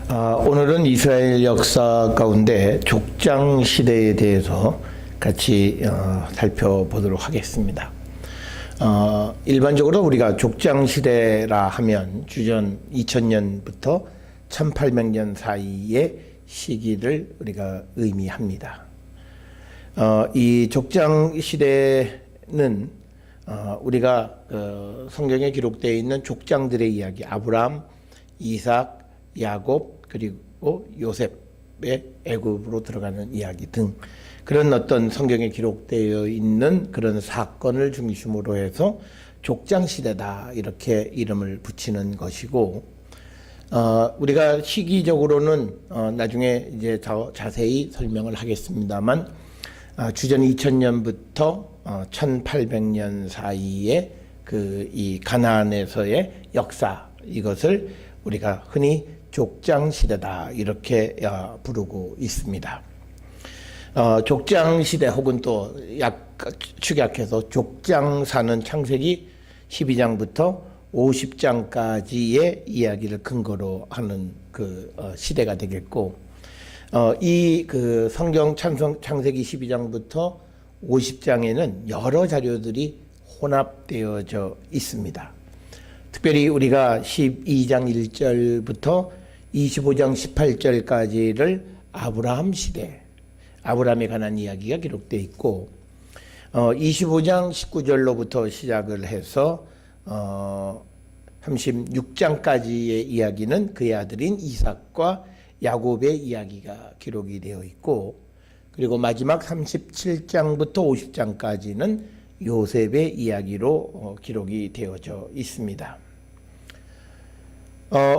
오늘은 이스라엘 역사 가운데 족장 시대에 대해서 같이 살펴보도록 하겠습니다. 일반적으로 우리가 족장 시대라 하면 주전 2000년부터 1800년 사이의 시기를 우리가 의미합니다. 이 족장 시대는 우리가 성경에 기록되어 있는 족장들의 이야기, 아브라함, 이삭, 야곱, 그리고 요셉의 애굽으로 들어가는 이야기 등 그런 어떤 성경에 기록되어 있는 그런 사건을 중심으로 해서 족장 시대다 이렇게 이름을 붙이는 것이고, 우리가 시기적으로는 나중에 이제 자세히 설명을 하겠습니다만, 주전 2000년부터 1800년 사이에 이 가나안에서의 역사, 이것을 우리가 흔히 족장 시대다 이렇게 부르고 있습니다. 족장 시대 혹은 또 축약해서 족장사는 창세기 12장부터 50장까지의 이야기를 근거로 하는 그 시대가 되겠고, 이 성경 창세기 12장부터 50장에는 여러 자료들이 혼합되어져 있습니다. 특별히 우리가 12장 1절부터 25장 18절까지를 아브라함 시대, 아브라함에 관한 이야기가 기록되어 있고, 25장 19절로부터 시작을 해서 36장까지의 이야기는 그의 아들인 이삭과 야곱의 이야기가 기록이 되어 있고, 그리고 마지막 37장부터 50장까지는 요셉의 이야기로 기록이 되어져 있습니다.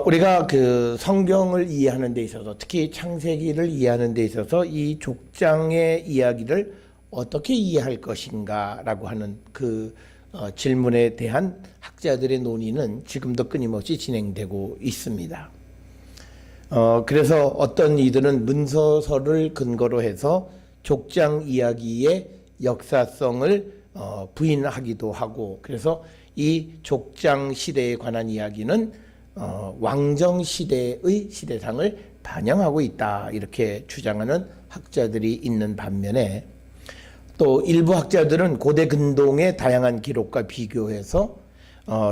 우리가 그 성경을 이해하는 데 있어서, 특히 창세기를 이해하는 데 있어서 이 족장의 이야기를 어떻게 이해할 것인가 라고 하는 그 질문에 대한 학자들의 논의는 지금도 끊임없이 진행되고 있습니다. 그래서 어떤 이들은 문서서를 근거로 해서 족장 이야기의 역사성을 부인하기도 하고, 그래서 이 족장 시대에 관한 이야기는 왕정 시대의 시대상을 반영하고 있다 이렇게 주장하는 학자들이 있는 반면에, 또 일부 학자들은 고대 근동의 다양한 기록과 비교해서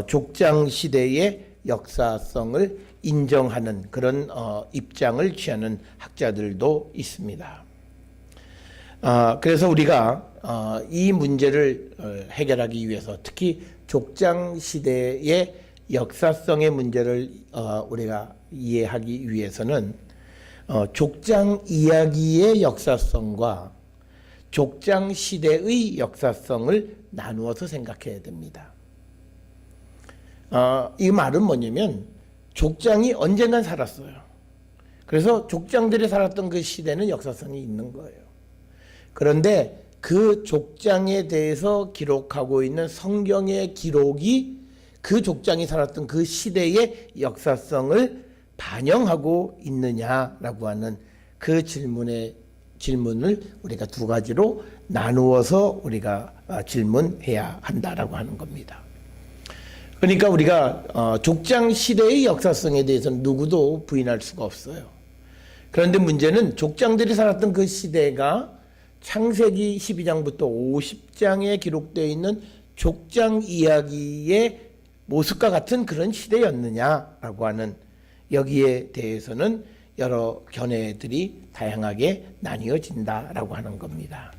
족장 시대의 역사성을 인정하는 그런 입장을 취하는 학자들도 있습니다. 그래서 우리가 이 문제를 해결하기 위해서, 특히 족장 시대의 역사성의 문제를 우리가 이해하기 위해서는 족장 이야기의 역사성과 족장 시대의 역사성을 나누어서 생각해야 됩니다. 이 말은 뭐냐면, 족장이 언젠간 살았어요. 그래서 족장들이 살았던 그 시대는 역사성이 있는 거예요. 그런데 그 족장에 대해서 기록하고 있는 성경의 기록이 그 족장이 살았던 그 시대의 역사성을 반영하고 있느냐라고 하는 그 질문을 우리가 두 가지로 나누어서 우리가 질문해야 한다라고 하는 겁니다. 그러니까 우리가 족장 시대의 역사성에 대해서는 누구도 부인할 수가 없어요. 그런데 문제는 족장들이 살았던 그 시대가 창세기 12장부터 50장에 기록되어 있는 족장 이야기의 모습과 같은 그런 시대였느냐라고 하는, 여기에 대해서는 여러 견해들이 다양하게 나뉘어진다라고 하는 겁니다.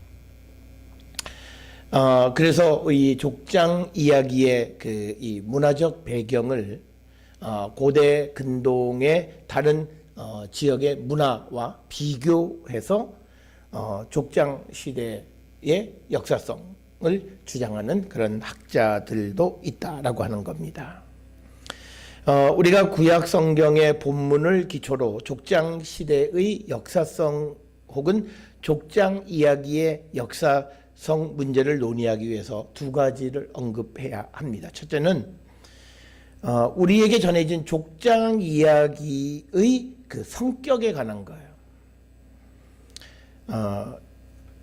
그래서 이 족장 이야기의 이 문화적 배경을 고대 근동의 다른 지역의 문화와 비교해서 족장 시대의 역사성을 주장하는 그런 학자들도 있다라고 하는 겁니다. 우리가 구약 성경의 본문을 기초로 족장 시대의 역사성 혹은 족장 이야기의 역사성 문제를 논의하기 위해서 두 가지를 언급해야 합니다. 첫째는 우리에게 전해진 족장 이야기의 그 성격에 관한 거예요.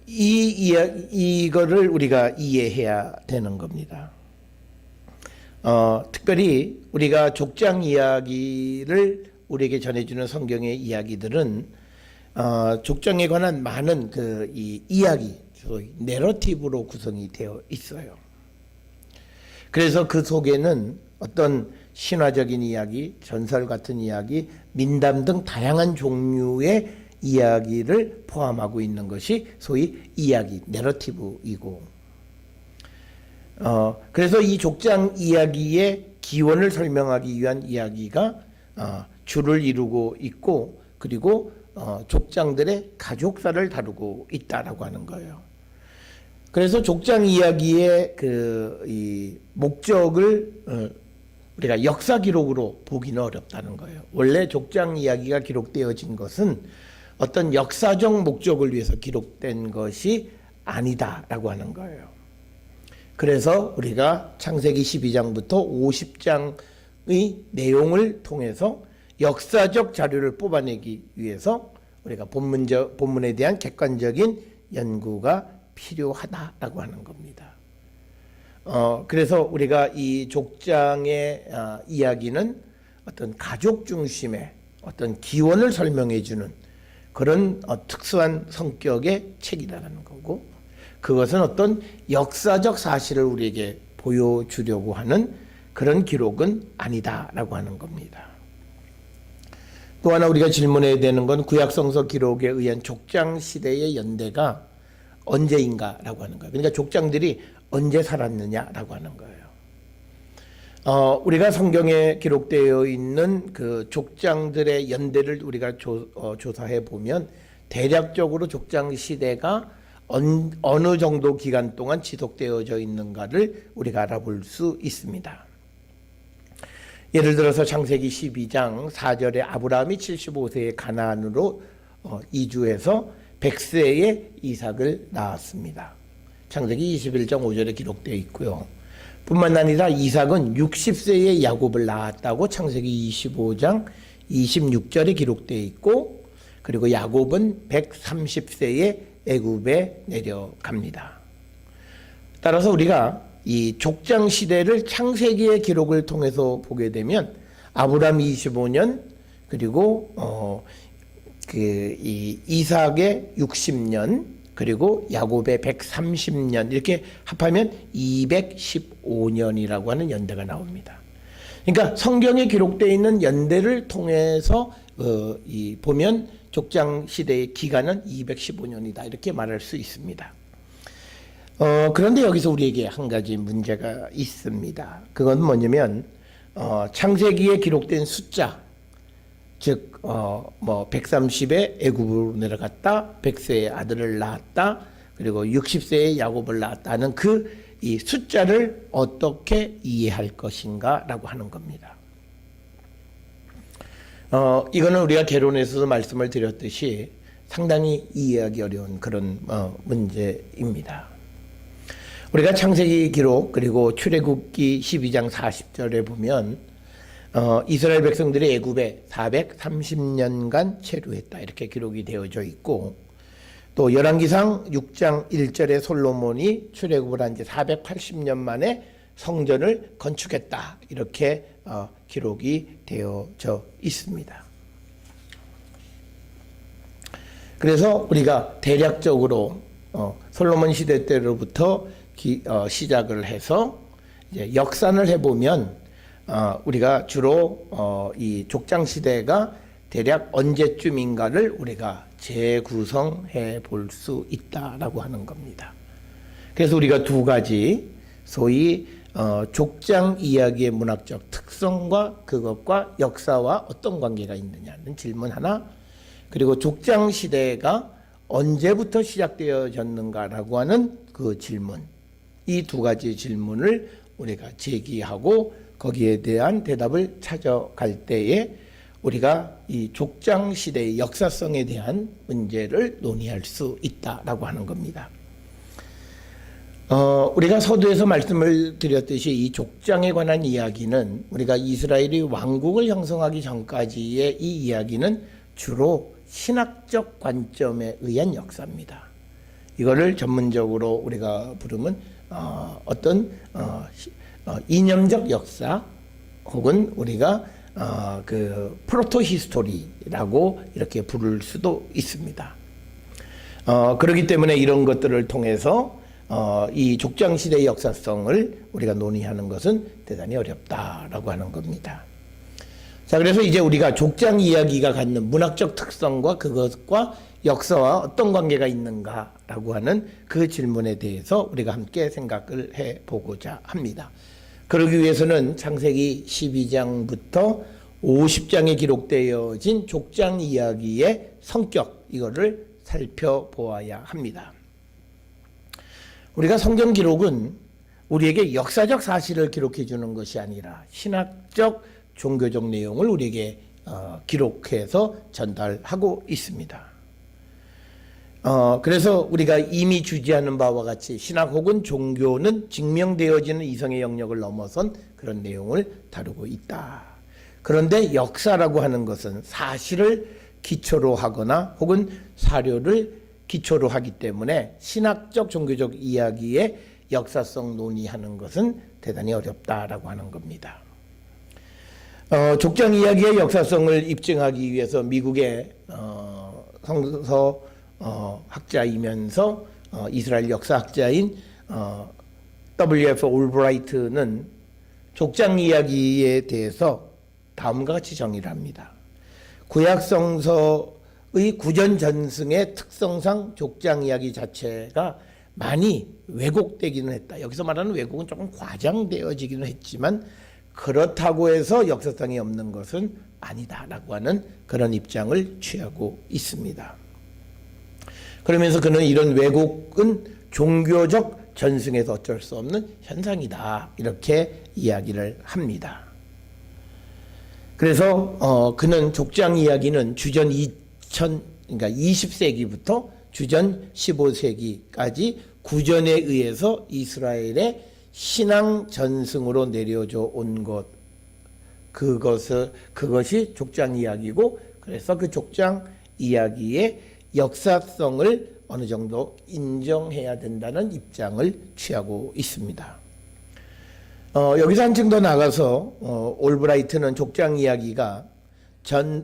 이거를 우리가 이해해야 되는 겁니다. 특별히 우리가 족장 이야기를 우리에게 전해주는 성경의 이야기들은 족장에 관한 많은 이 이야기, 소위 내러티브로 구성이 되어 있어요. 그래서 그 속에는 어떤 신화적인 이야기, 전설 같은 이야기, 민담 등 다양한 종류의 이야기를 포함하고 있는 것이 소위 이야기, 내러티브이고, 그래서 이 족장 이야기의 기원을 설명하기 위한 이야기가 주를 이루고 있고, 그리고 족장들의 가족사를 다루고 있다라고 하는 거예요. 그래서 족장 이야기의 이 목적을 우리가 역사 기록으로 보기는 어렵다는 거예요. 원래 족장 이야기가 기록되어진 것은 어떤 역사적 목적을 위해서 기록된 것이 아니다라고 하는 거예요. 그래서 우리가 창세기 12장부터 50장의 내용을 통해서 역사적 자료를 뽑아내기 위해서 우리가 본문에 대한 객관적인 연구가 필요하다라고 하는 겁니다. 그래서 우리가 이 족장의 이야기는 어떤 가족 중심의 어떤 기원을 설명해 주는 그런 특수한 성격의 책이라는 거고, 그것은 어떤 역사적 사실을 우리에게 보여주려고 하는 그런 기록은 아니다라고 하는 겁니다. 또 하나 우리가 질문해야 되는 건 구약성서 기록에 의한 족장 시대의 연대가 언제인가라고 하는 거예요. 그러니까 족장들이 언제 살았느냐라고 하는 거예요. 우리가 성경에 기록되어 있는 그 족장들의 연대를 우리가 조사해 보면 대략적으로 족장 시대가 어느 정도 기간 동안 지속되어져 있는가를 우리가 알아볼 수 있습니다. 예를 들어서 창세기 12장 4절에 아브라함이 75세에 가나안으로 이주해서 100세에 이삭을 낳았습니다. 창세기 21장 5절에 기록되어 있고요. 뿐만 아니라 이삭은 60세에 야곱을 낳았다고 창세기 25장 26절에 기록되어 있고, 그리고 야곱은 130세에 애굽에 내려갑니다. 따라서 우리가 이 족장 시대를 창세기의 기록을 통해서 보게 되면 아브라함 25년, 그리고 이 이삭의 60년, 그리고 야곱의 130년, 이렇게 합하면 215년이라고 하는 연대가 나옵니다. 그러니까 성경에 기록되어 있는 연대를 통해서 보면 족장 시대의 기간은 215년이다 이렇게 말할 수 있습니다. 그런데 여기서 우리에게 한 가지 문제가 있습니다. 그건 뭐냐면 창세기에 기록된 숫자, 즉 130에 애굽으로 내려갔다, 100세에 아들을 낳았다, 그리고 60세에 야곱을 낳았다는 이 숫자를 어떻게 이해할 것인가라고 하는 겁니다. 이거는 우리가 개론에서도 말씀을 드렸듯이 상당히 이해하기 어려운 그런 문제입니다. 우리가 창세기 기록, 그리고 출애굽기 12장 40절에 보면 이스라엘 백성들이 애굽에 430년간 체류했다 이렇게 기록이 되어져 있고, 또 열왕기상 6장 1절에 솔로몬이 출애굽을 한 지 480년 만에 성전을 건축했다 이렇게 기록이 되어져 있습니다. 그래서 우리가 대략적으로 솔로몬 시대 때로부터 시작을 해서 이제 역산을 해보면 우리가 주로 이 족장 시대가 대략 언제쯤인가를 우리가 재구성해 볼 수 있다라고 하는 겁니다. 그래서 우리가 두 가지 소위 족장 이야기의 문학적 특성과 그것과 역사와 어떤 관계가 있느냐는 질문 하나, 그리고 족장 시대가 언제부터 시작되어졌는가라고 하는 그 질문, 이 두 가지 질문을 우리가 제기하고 거기에 대한 대답을 찾아갈 때에 우리가 이 족장 시대의 역사성에 대한 문제를 논의할 수 있다라고 하는 겁니다. 우리가 서두에서 말씀을 드렸듯이 이 족장에 관한 이야기는 우리가 이스라엘이 왕국을 형성하기 전까지의 이 이야기는 주로 신학적 관점에 의한 역사입니다. 이거를 전문적으로 우리가 부르면 어떤 이념적 역사, 혹은 우리가 그 프로토 히스토리라고 이렇게 부를 수도 있습니다. 그렇기 때문에 이런 것들을 통해서 이 족장 시대의 역사성을 우리가 논의하는 것은 대단히 어렵다라고 하는 겁니다. 자, 그래서 이제 우리가 족장 이야기가 갖는 문학적 특성과 그것과 역사와 어떤 관계가 있는가라고 하는 그 질문에 대해서 우리가 함께 생각을 해보고자 합니다. 그러기 위해서는 창세기 12장부터 50장에 기록되어진 족장 이야기의 성격, 이거를 살펴보아야 합니다. 우리가 성경 기록은 우리에게 역사적 사실을 기록해 주는 것이 아니라 신학적, 종교적 내용을 우리에게 기록해서 전달하고 있습니다. 그래서 우리가 이미 주지하는 바와 같이 신학 혹은 종교는 증명되어지는 이성의 영역을 넘어선 그런 내용을 다루고 있다. 그런데 역사라고 하는 것은 사실을 기초로 하거나 혹은 사료를 기초로 하기 때문에 신학적, 종교적 이야기의 역사성 논의하는 것은 대단히 어렵다라고 하는 겁니다. 족장 이야기의 역사성을 입증하기 위해서 미국의 성서 학자이면서 이스라엘 역사학자인 W.F. 올브라이트는 족장 이야기에 대해서 다음과 같이 정의를 합니다. 구약 성서의 구전 전승의 특성상 족장 이야기 자체가 많이 왜곡되기는 했다. 여기서 말하는 왜곡은 조금 과장되어지기는 했지만 그렇다고 해서 역사성이 없는 것은 아니다라고 하는 그런 입장을 취하고 있습니다. 그러면서 그는 이런 왜곡은 종교적 전승에서 어쩔 수 없는 현상이다, 이렇게 이야기를 합니다. 그래서 그는 족장 이야기는 주전 2000, 그러니까 20세기부터 주전 15세기까지 구전에 의해서 이스라엘의 신앙 전승으로 내려져 온 것, 그것이 족장 이야기고, 그래서 그 족장 이야기의 역사성을 어느 정도 인정해야 된다는 입장을 취하고 있습니다. 여기서 한층 더 나가서 올브라이트는 족장 이야기가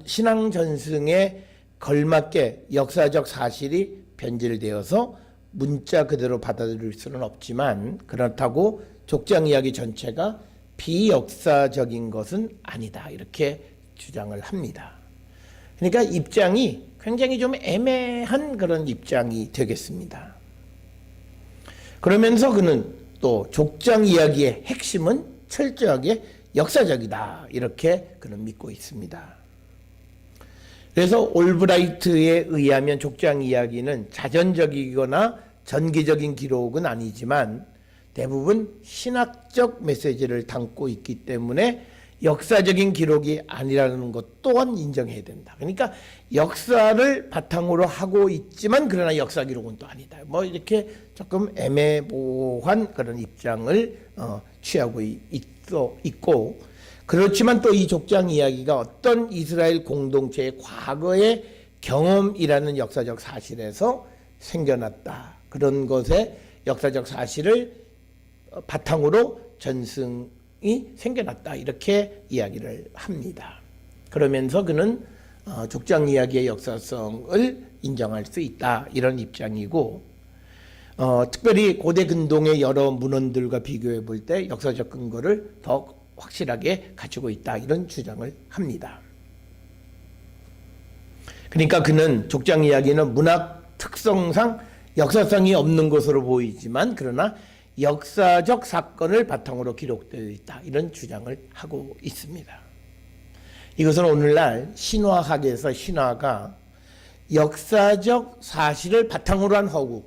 신앙 전승에 걸맞게 역사적 사실이 변질되어서 문자 그대로 받아들일 수는 없지만 그렇다고 족장 이야기 전체가 비역사적인 것은 아니다, 이렇게 주장을 합니다. 그러니까 입장이 굉장히 좀 애매한 그런 입장이 되겠습니다. 그러면서 그는 또 족장 이야기의 핵심은 철저하게 역사적이다, 이렇게 그는 믿고 있습니다. 그래서 올브라이트에 의하면 족장 이야기는 자전적이거나 전기적인 기록은 아니지만 대부분 신학적 메시지를 담고 있기 때문에 역사적인 기록이 아니라는 것 또한 인정해야 된다. 그러니까 역사를 바탕으로 하고 있지만 그러나 역사 기록은 또 아니다. 뭐 이렇게 조금 애매모호한 그런 입장을 취하고 있고, 그렇지만 또 이 족장 이야기가 어떤 이스라엘 공동체의 과거의 경험이라는 역사적 사실에서 생겨났다. 그런 것의 역사적 사실을 바탕으로 전승이 생겨났다, 이렇게 이야기를 합니다. 그러면서 그는 족장 이야기의 역사성을 인정할 수 있다, 이런 입장이고, 특별히 고대 근동의 여러 문헌들과 비교해 볼 때 역사적 근거를 더 확실하게 가지고 있다, 이런 주장을 합니다. 그러니까 그는 족장 이야기는 문학 특성상 역사성이 없는 것으로 보이지만 그러나 역사적 사건을 바탕으로 기록되어 있다, 이런 주장을 하고 있습니다. 이것은 오늘날 신화학에서 신화가 역사적 사실을 바탕으로 한 허구,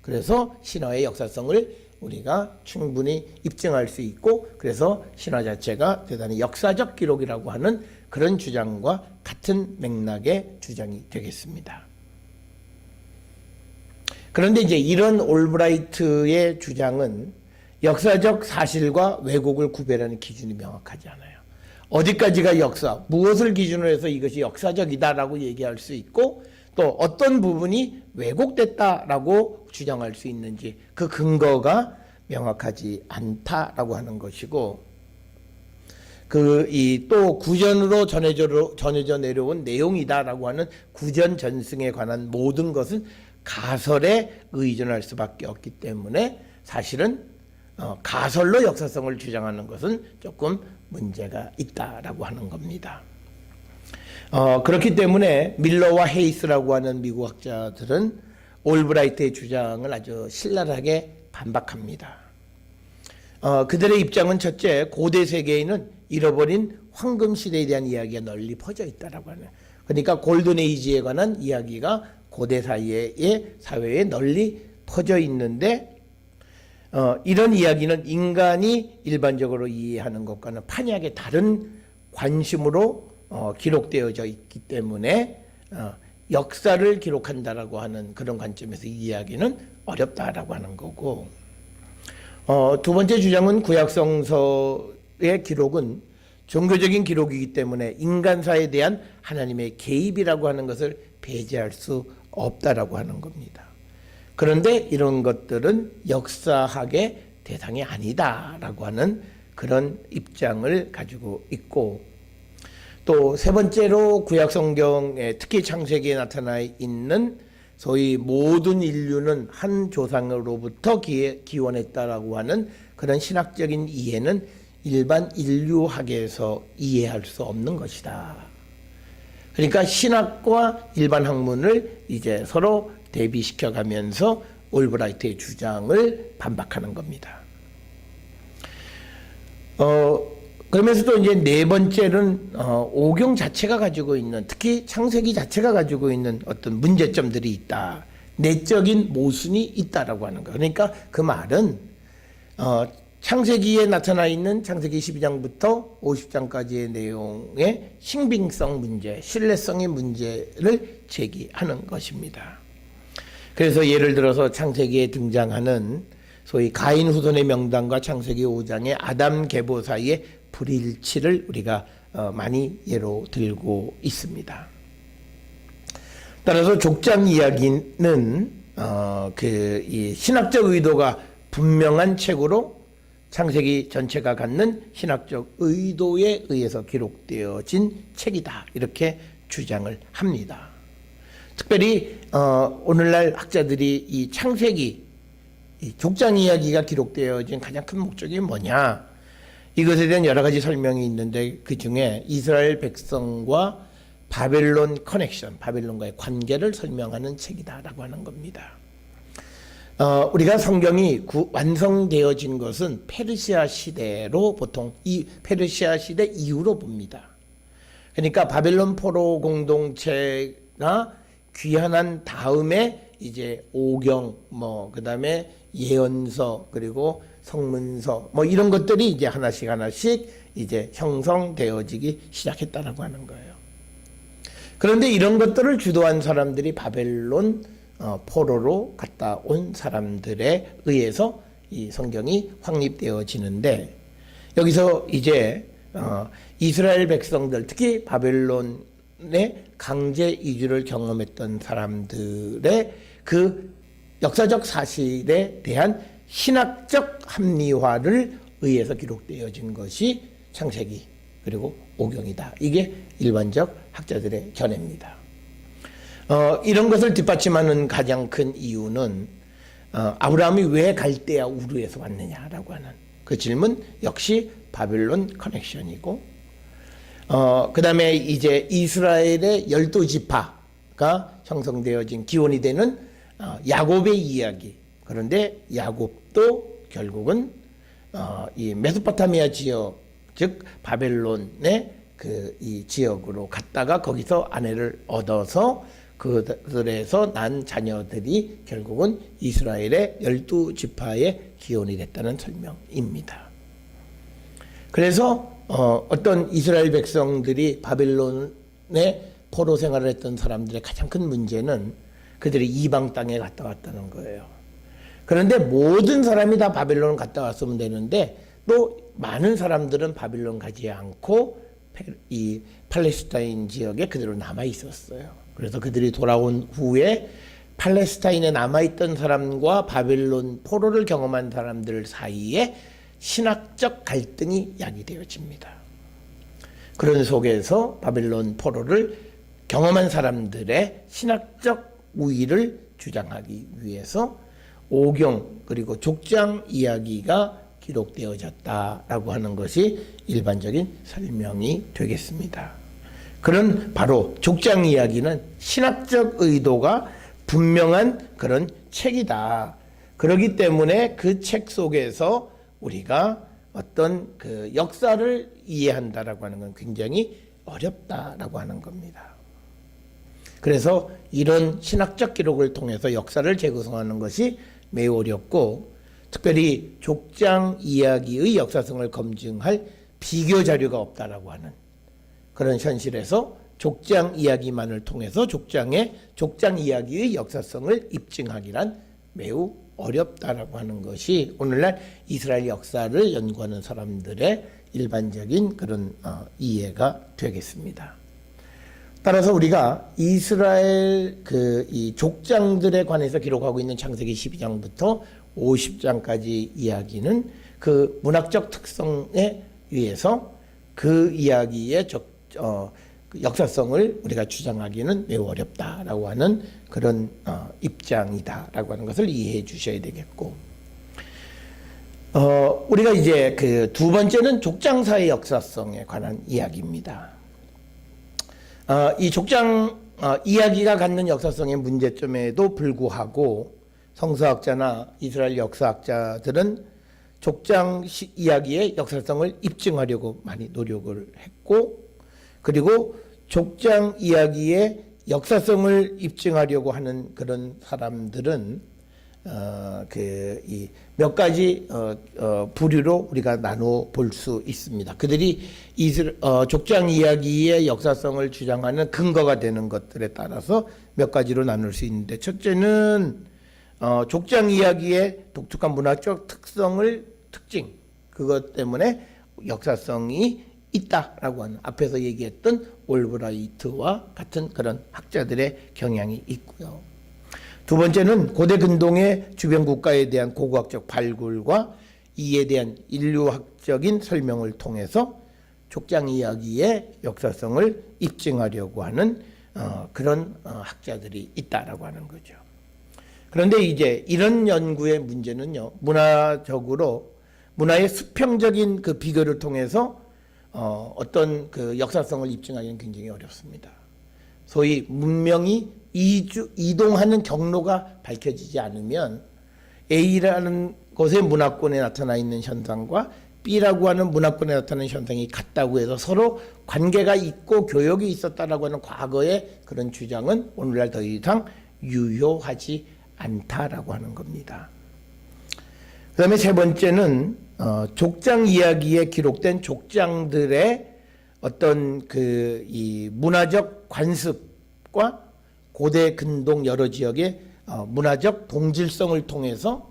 그래서 신화의 역사성을 우리가 충분히 입증할 수 있고, 그래서 신화 자체가 대단히 역사적 기록이라고 하는 그런 주장과 같은 맥락의 주장이 되겠습니다. 그런데 이제 이런 올브라이트의 주장은 역사적 사실과 왜곡을 구별하는 기준이 명확하지 않아요. 어디까지가 역사, 무엇을 기준으로 해서 이것이 역사적이다라고 얘기할 수 있고, 또 어떤 부분이 왜곡됐다라고 주장할 수 있는지 그 근거가 명확하지 않다라고 하는 것이고, 또 구전으로 전해져 내려온 내용이다라고 하는 구전 전승에 관한 모든 것은 가설에 의존할 수밖에 없기 때문에 사실은 가설로 역사성을 주장하는 것은 조금 문제가 있다라고 하는 겁니다. 그렇기 때문에 밀러와 헤이스라고 하는 미국 학자들은 올브라이트의 주장을 아주 신랄하게 반박합니다. 그들의 입장은 첫째, 고대 세계에는 잃어버린 황금 시대에 대한 이야기가 널리 퍼져 있다라고 하는. 그러니까 골든 에이지에 관한 이야기가 고대 사회에 널리 퍼져 있는데 이런 이야기는 인간이 일반적으로 이해하는 것과는 판이하게 다른 관심으로 기록되어져 있기 때문에 역사를 기록한다라고 하는 그런 관점에서 이 이야기는 어렵다라고 하는 거고, 두 번째 주장은 구약성서의 기록은 종교적인 기록이기 때문에 인간사에 대한 하나님의 개입이라고 하는 것을 배제할 수 없다라고 하는 겁니다. 그런데 이런 것들은 역사학의 대상이 아니다라고 하는 그런 입장을 가지고 있고, 또 세 번째로 구약성경에 특히 창세기에 나타나 있는 소위 모든 인류는 한 조상으로부터 기원했다라고 하는 그런 신학적인 이해는 일반 인류학에서 이해할 수 없는 것이다. 그러니까 신학과 일반 학문을 이제 서로 대비시켜 가면서 올브라이트의 주장을 반박하는 겁니다. 그러면서 또 이제 네 번째는 오경 자체가 가지고 있는, 특히 창세기 자체가 가지고 있는 어떤 문제점들이 있다. 내적인 모순이 있다라고 하는 거. 그러니까 그 말은 창세기에 나타나 있는 창세기 12장부터 50장까지의 내용의 신빙성 문제, 신뢰성의 문제를 제기하는 것입니다. 그래서 예를 들어서 창세기에 등장하는 소위 가인 후손의 명단과 창세기 5장의 아담 계보 사이의 불일치를 우리가 많이 예로 들고 있습니다. 따라서 족장 이야기는 이 신학적 의도가 분명한 책으로 창세기 전체가 갖는 신학적 의도에 의해서 기록되어진 책이다, 이렇게 주장을 합니다. 특별히 오늘날 학자들이 이 창세기, 이 족장 이야기가 기록되어진 가장 큰 목적이 뭐냐, 이것에 대한 여러 가지 설명이 있는데 그 중에 이스라엘 백성과 바벨론 커넥션, 바벨론과의 관계를 설명하는 책이다라고 하는 겁니다. 우리가 성경이 완성되어진 것은 페르시아 시대로 보통 이 페르시아 시대 이후로 봅니다. 그러니까 바벨론 포로 공동체가 귀환한 다음에 이제 오경, 그다음에 예언서, 그리고 성문서, 이런 것들이 이제 하나씩 이제 형성되어지기 시작했다라고 하는 거예요. 그런데 이런 것들을 주도한 사람들이 바벨론 포로로 갔다 온 사람들에 의해서 이 성경이 확립되어지는데, 여기서 이제 이스라엘 백성들, 특히 바벨론의 강제 이주를 경험했던 사람들의 그 역사적 사실에 대한 신학적 합리화를 의해서 기록되어진 것이 창세기 그리고 오경이다. 이게 일반적 학자들의 견해입니다. 이런 것을 뒷받침하는 가장 큰 이유는 아브라함이 왜 갈대아 우르에서 왔느냐라고 하는 그 질문 역시 바벨론 커넥션이고, 그 다음에 이제 이스라엘의 12지파가 형성되어진 기원이 되는 야곱의 이야기. 그런데 야곱도 결국은 이 메소포타미아 지역, 즉 바벨론의 이 지역으로 갔다가 거기서 아내를 얻어서 그들에서 난 자녀들이 결국은 이스라엘의 12지파의 기원이 됐다는 설명입니다. 그래서 어떤 이스라엘 백성들이 바벨론의 포로 생활을 했던 사람들의 가장 큰 문제는 그들이 이방 땅에 갔다 왔다는 거예요. 그런데 모든 사람이 다 바벨론 갔다 왔으면 되는데 또 많은 사람들은 바벨론 가지 않고 이 팔레스타인 지역에 그대로 남아 있었어요. 그래서 그들이 돌아온 후에 팔레스타인에 남아있던 사람과 바벨론 포로를 경험한 사람들 사이에 신학적 갈등이 야기되어집니다. 그런 속에서 바벨론 포로를 경험한 사람들의 신학적 우위를 주장하기 위해서 오경 그리고 족장 이야기가 기록되어졌다라고 하는 것이 일반적인 설명이 되겠습니다. 그런 바로 족장 이야기는 신학적 의도가 분명한 그런 책이다. 그렇기 때문에 그 책 속에서 우리가 어떤 그 역사를 이해한다라고 하는 건 굉장히 어렵다라고 하는 겁니다. 그래서 이런 신학적 기록을 통해서 역사를 재구성하는 것이 매우 어렵고, 특별히 족장 이야기의 역사성을 검증할 비교 자료가 없다라고 하는 그런 현실에서 족장 이야기만을 통해서 족장 이야기의 역사성을 입증하기란 매우 어렵다라고 하는 것이 오늘날 이스라엘 역사를 연구하는 사람들의 일반적인 그런 이해가 되겠습니다. 따라서 우리가 이스라엘 이 족장들에 관해서 기록하고 있는 창세기 12장부터 50장까지 이야기는 그 문학적 특성에 의해서 그 이야기의 역사성을 우리가 주장하기는 매우 어렵다라고 하는 그런 입장이다라고 하는 것을 이해해 주셔야 되겠고, 우리가 이제 그 두 번째는 족장사의 역사성에 관한 이야기입니다. 이 족장 이야기가 갖는 역사성의 문제점에도 불구하고 성서학자나 이스라엘 역사학자들은 족장 이야기의 역사성을 입증하려고 많이 노력을 했고, 그리고 족장 이야기의 역사성을 입증하려고 하는 그런 사람들은 몇 가지 부류로 우리가 나눠 볼 수 있습니다. 그들이 족장 이야기의 역사성을 주장하는 근거가 되는 것들에 따라서 몇 가지로 나눌 수 있는데, 첫째는 족장 이야기의 독특한 문화적 특징, 그것 때문에 역사성이 있다라고 하는, 앞에서 얘기했던 올브라이트와 같은 그런 학자들의 경향이 있고요. 두 번째는 고대 근동의 주변 국가에 대한 고고학적 발굴과 이에 대한 인류학적인 설명을 통해서 족장 이야기의 역사성을 입증하려고 하는 그런 학자들이 있다라고 하는 거죠. 그런데 이제 이런 연구의 문제는요, 문화의 수평적인 그 비교를 통해서 어떤 그 역사성을 입증하기는 굉장히 어렵습니다. 소위 문명이 이동하는 경로가 밝혀지지 않으면 A라는 곳의 문화권에 나타나 있는 현상과 B라고 하는 문화권에 나타나는 현상이 같다고 해서 서로 관계가 있고 교역이 있었다라고 하는 과거의 그런 주장은 오늘날 더 이상 유효하지 않다라고 하는 겁니다. 그 다음에 세 번째는 족장 이야기에 기록된 족장들의 어떤 이 문화적 관습과 고대 근동 여러 지역의 문화적 동질성을 통해서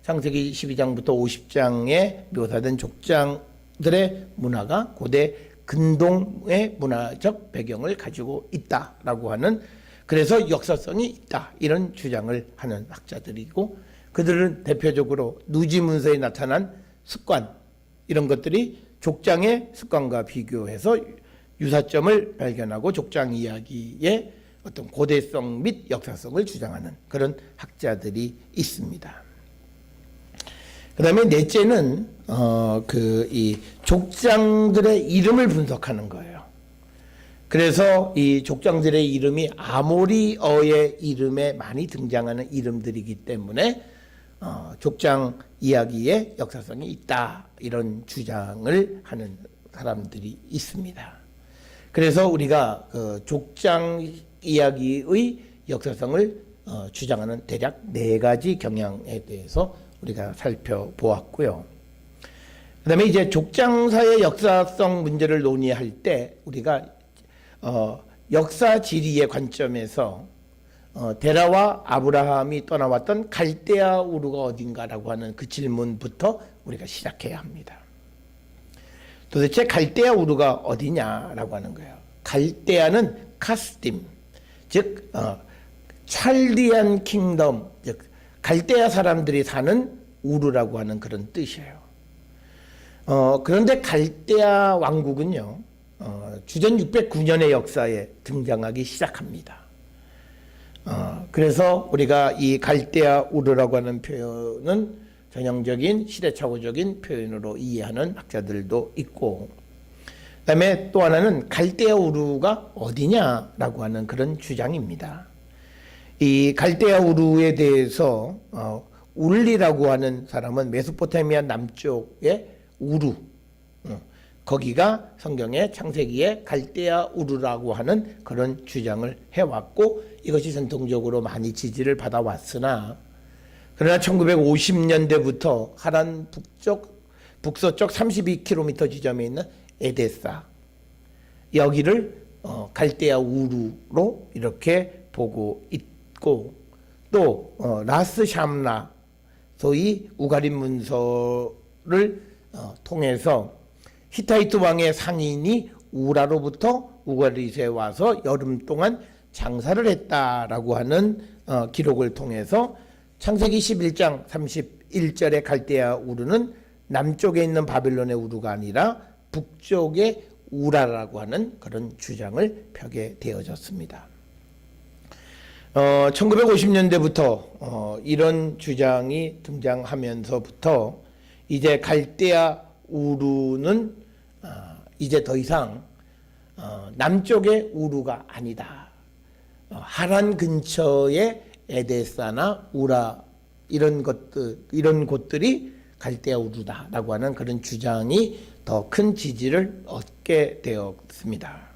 창세기 12장부터 50장에 묘사된 족장들의 문화가 고대 근동의 문화적 배경을 가지고 있다라고 하는, 그래서 역사성이 있다, 이런 주장을 하는 학자들이고, 그들은 대표적으로 누지 문서에 나타난 습관, 이런 것들이 족장의 습관과 비교해서 유사점을 발견하고 족장 이야기의 어떤 고대성 및 역사성을 주장하는 그런 학자들이 있습니다. 그 다음에 넷째는 이 족장들의 이름을 분석하는 거예요. 그래서 이 족장들의 이름이 아모리어의 이름에 많이 등장하는 이름들이기 때문에 족장 이야기에 역사성이 있다, 이런 주장을 하는 사람들이 있습니다. 그래서 우리가 족장 이야기의 역사성을 주장하는 대략 4가지 경향에 대해서 우리가 살펴보았고요. 그 다음에 이제 족장사의 역사성 문제를 논의할 때 우리가 역사 지리의 관점에서 데라와 아브라함이 떠나왔던 갈대아 우르가 어딘가라고 하는 그 질문부터 우리가 시작해야 합니다. 도대체 갈대아 우르가 어디냐라고 하는 거예요. 갈대아는 카스딤, 즉 찰디안 킹덤, 즉 갈대아 사람들이 사는 우르라고 하는 그런 뜻이에요. 그런데 갈대아 왕국은요, 주전 609년의 역사에 등장하기 시작합니다. 그래서 우리가 이 갈대아 우르라고 하는 표현은 전형적인 시대착오적인 표현으로 이해하는 학자들도 있고, 그다음에 또 하나는 갈대아 우르가 어디냐라고 하는 그런 주장입니다. 이 갈대아 우르에 대해서 울리라고 하는 사람은 메소포타미아 남쪽의 우루, 거기가 성경의 창세기에 갈대아 우르라고 하는 그런 주장을 해왔고, 이것이 전통적으로 많이 지지를 받아왔으나, 그러나 1950년대부터 하란 북서쪽 32km 지점에 있는 에데사, 여기를 갈대아 우르로 이렇게 보고 있고, 또 라스 샴나, 소위 우가림 문서를 통해서 히타이트 왕의 상인이 우라로부터 우가리스에 와서 여름 동안 장사를 했다라고 하는 기록을 통해서 창세기 11장 31절의 갈대아 우르는 남쪽에 있는 바벨론의 우르가 아니라 북쪽의 우라라고 하는 그런 주장을 펴게 되어졌습니다. 1950년대부터 이런 주장이 등장하면서부터 이제 갈대아 우르는 이제 더 이상 남쪽의 우르가 아니다. 하란 근처의 에데사나 우라 이런 곳들이 갈대아 우르다라고 하는 그런 주장이 더 큰 지지를 얻게 되었습니다.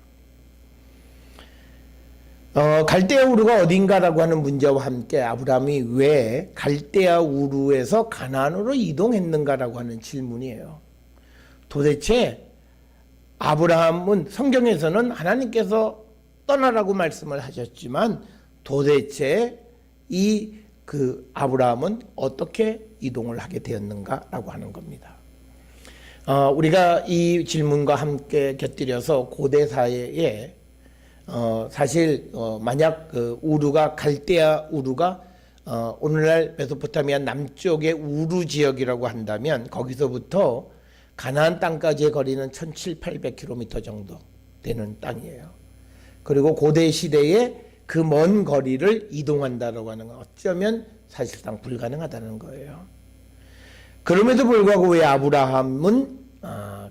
갈대아 우르가 어딘가라고 하는 문제와 함께 아브라함이 왜 갈대아 우르에서 가나안으로 이동했는가라고 하는 질문이에요. 도대체 아브라함은 성경에서는 하나님께서 떠나라고 말씀을 하셨지만 도대체 아브라함은 어떻게 이동을 하게 되었는가라고 하는 겁니다. 우리가 이 질문과 함께 곁들여서 고대 사회에 사실 만약 갈대아 우르가 오늘날 메소포타미아 남쪽의 우르 지역이라고 한다면 거기서부터 가나안 땅까지의 거리는 1700-1800km 정도 되는 땅이에요. 그리고 고대 시대에 그 먼 거리를 이동한다라고 하는 건 어쩌면 사실상 불가능하다는 거예요. 그럼에도 불구하고 왜 아브라함은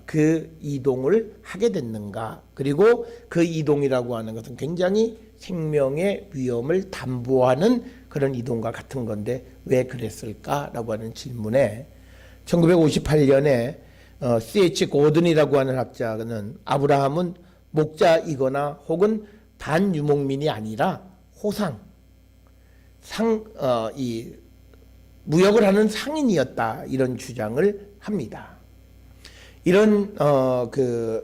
그 이동을 하게 됐는가? 그리고 그 이동이라고 하는 것은 굉장히 생명의 위험을 담보하는 그런 이동과 같은 건데 왜 그랬을까라고 하는 질문에 1958년에 C.H. 고든이라고 하는 학자는 아브라함은 목자이거나 혹은 반유목민이 아니라 무역을 하는 상인이었다, 이런 주장을 합니다. 이런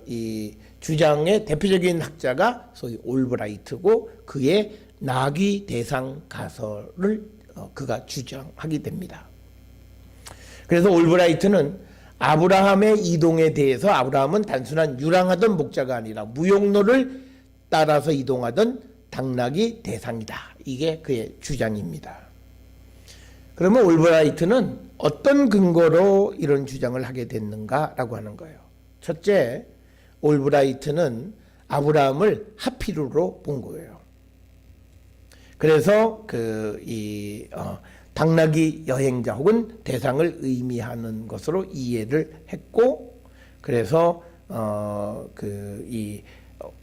이 주장의 대표적인 학자가 소위 올브라이트고 그의 나귀 대상 가설을 그가 주장하게 됩니다. 그래서 올브라이트는 아브라함의 이동에 대해서 아브라함은 단순한 유랑하던 목자가 아니라 무역로를 따라서 이동하던 당나귀 대상이다. 이게 그의 주장입니다. 그러면 올브라이트는 어떤 근거로 이런 주장을 하게 됐는가라고 하는 거예요. 첫째, 올브라이트는 아브라함을 하피루로 본 거예요. 그래서 당나귀 여행자 혹은 대상을 의미하는 것으로 이해를 했고, 그래서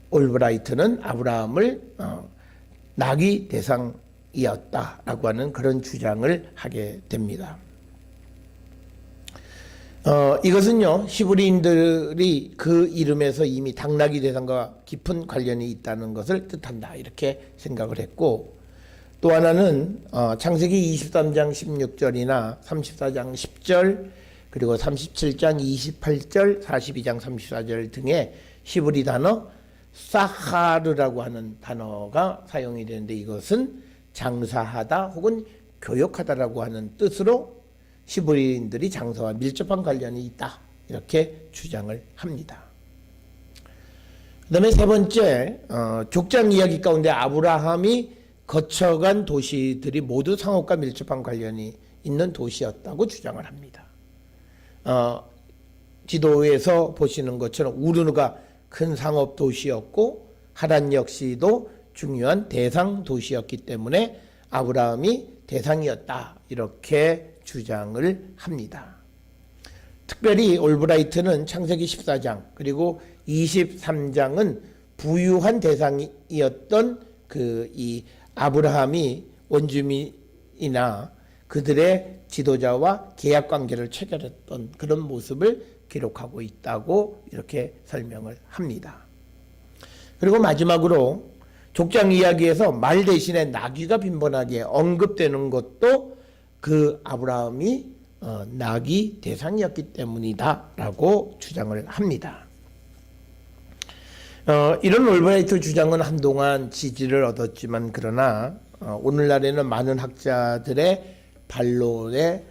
올브라이트는 아브라함을 나귀 대상이었다라고 하는 그런 주장을 하게 됩니다. 이것은요, 히브리인들이 그 이름에서 이미 당나귀 대상과 깊은 관련이 있다는 것을 뜻한다, 이렇게 생각을 했고, 또 하나는 창세기 23장 16절이나 34장 10절 그리고 37장 28절 42장 34절 등의 히브리 단어 사하르라고 하는 단어가 사용이 되는데 이것은 장사하다 혹은 교역하다라고 하는 뜻으로 히브리인들이 장사와 밀접한 관련이 있다, 이렇게 주장을 합니다. 그 다음에 세 번째, 족장 이야기 가운데 아브라함이 거쳐간 도시들이 모두 상업과 밀접한 관련이 있는 도시였다고 주장을 합니다. 지도에서 보시는 것처럼 우르가 큰 상업 도시였고 하란 역시도 중요한 대상 도시였기 때문에 아브라함이 대상이었다 이렇게 주장을 합니다. 특별히 올브라이트는 창세기 14장 그리고 23장은 부유한 대상이었던 이 아브라함이 원주민이나 그들의 지도자와 계약 관계를 체결했던 그런 모습을 기록하고 있다고 이렇게 설명을 합니다. 그리고 마지막으로 족장 이야기에서 말 대신에 나귀가 빈번하게 언급되는 것도 그 아브라함이 나귀 대상이었기 때문이다라고 주장을 합니다. 이런 올브라이트 주장은 한동안 지지를 얻었지만 그러나 오늘날에는 많은 학자들의 반론에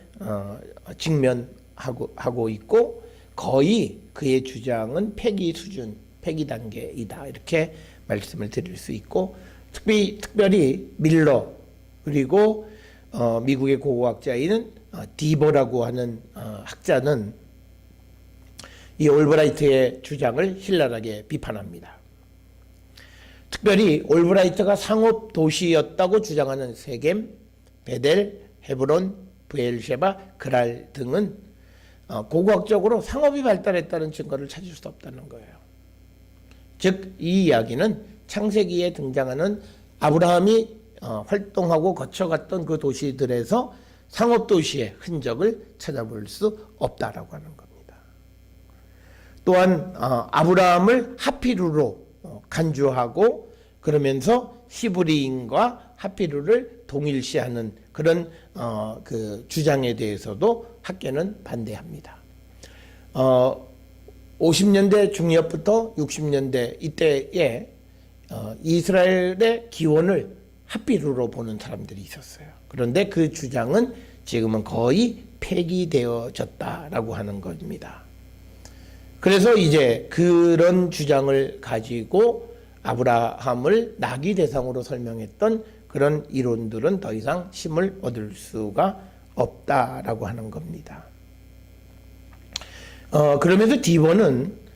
직면하고 있고 거의 그의 주장은 폐기 수준, 폐기 단계이다 이렇게 말씀을 드릴 수 있고 특별히 밀러 그리고 미국의 고고학자인 디버라고 하는 학자는 이 올브라이트의 주장을 신랄하게 비판합니다. 특별히 올브라이트가 상업 도시였다고 주장하는 세겜, 베델, 헤브론, 브엘셰바, 그랄 등은 고고학적으로 상업이 발달했다는 증거를 찾을 수 없다는 거예요. 즉 이 이야기는 창세기에 등장하는 아브라함이 활동하고 거쳐갔던 그 도시들에서 상업 도시의 흔적을 찾아볼 수 없다라고 하는 겁니다. 또한 아브라함을 하피루로 간주하고 그러면서 히브리인과 하피루를 동일시하는 그런 그 주장에 대해서도 학계는 반대합니다. 50년대 중엽부터 60년대 이때에 이스라엘의 기원을 하피루로 보는 사람들이 있었어요. 그런데 그 주장은 지금은 거의 폐기되어졌다라고 하는 겁니다. 그래서 이제 그런 주장을 가지고 아브라함을 나귀 대상으로 설명했던 그런 이론들은 더 이상 힘을 얻을 수가 없다라고 하는 겁니다. 그러면서 디버는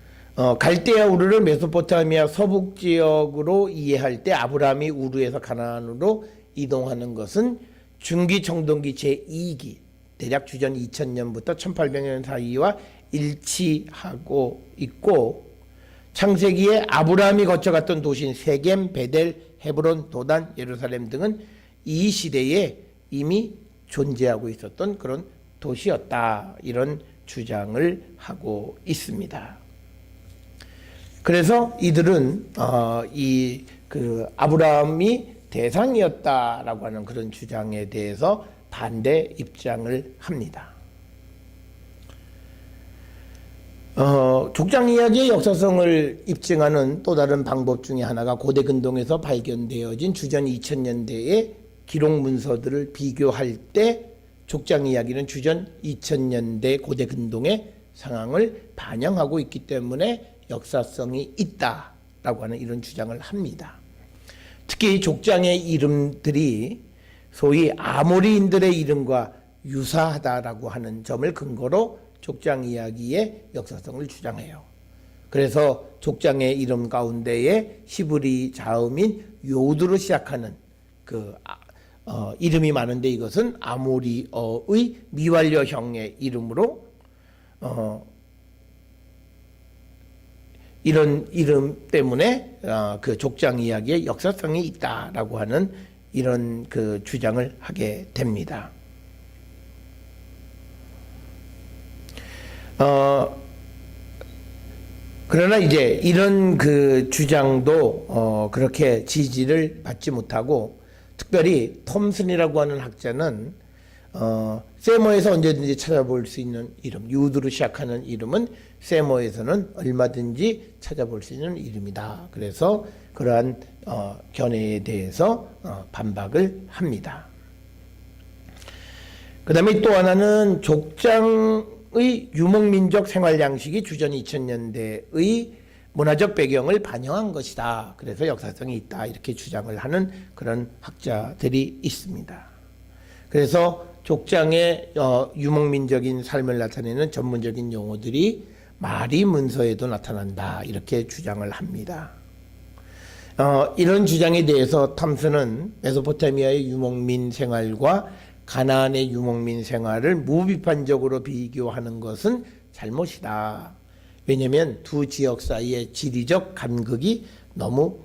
갈대아 우르를 메소포타미아 서북 지역으로 이해할 때 아브라함이 우르에서 가나안으로 이동하는 것은 중기 청동기 제2기 대략 주전 2000년부터 1800년 사이와 일치하고 있고 창세기에 아브라함이 거쳐갔던 도시인 세겜, 베델, 헤브론, 도단, 예루살렘 등은 이 시대에 이미 존재하고 있었던 그런 도시였다 이런 주장을 하고 있습니다. 그래서 이들은 그 아브라함이 대상이었다라고 하는 그런 주장에 대해서 반대 입장을 합니다. 족장 이야기의 역사성을 입증하는 또 다른 방법 중에 하나가 고대 근동에서 발견되어진 주전 2000년대의 기록 문서들을 비교할 때 족장 이야기는 주전 2000년대 고대 근동의 상황을 반영하고 있기 때문에 역사성이 있다라고 하는 이런 주장을 합니다. 특히 족장의 이름들이 소위 아모리인들의 이름과 유사하다라고 하는 점을 근거로 족장 이야기의 역사성을 주장해요. 그래서 족장의 이름 가운데에 히브리 자음인 요드로 시작하는 이름이 많은데 이것은 아모리어의 미완료형의 이름으로 이런 이름 때문에 그 족장 이야기의 역사성이 있다라고 하는 이런 그 주장을 하게 됩니다. 그러나 이제 이런 그 주장도 그렇게 지지를 받지 못하고 특별히 톰슨이라고 하는 학자는 세모에서 언제든지 찾아볼 수 있는 이름, 유드로 시작하는 이름은 세모에서는 얼마든지 찾아볼 수 있는 이름이다. 그래서 그러한 견해에 대해서 반박을 합니다. 그 다음에 또 하나는 족장의 유목민족 생활 양식이 주전 2000년대의 문화적 배경을 반영한 것이다. 그래서 역사성이 있다. 이렇게 주장을 하는 그런 학자들이 있습니다. 그래서 족장의 유목민적인 삶을 나타내는 전문적인 용어들이 마리 문서에도 나타난다 이렇게 주장을 합니다. 이런 주장에 대해서 탐스는 메소포타미아의 유목민 생활과 가나안의 유목민 생활을 무비판적으로 비교하는 것은 잘못이다. 왜냐하면 두 지역 사이의 지리적 간극이 너무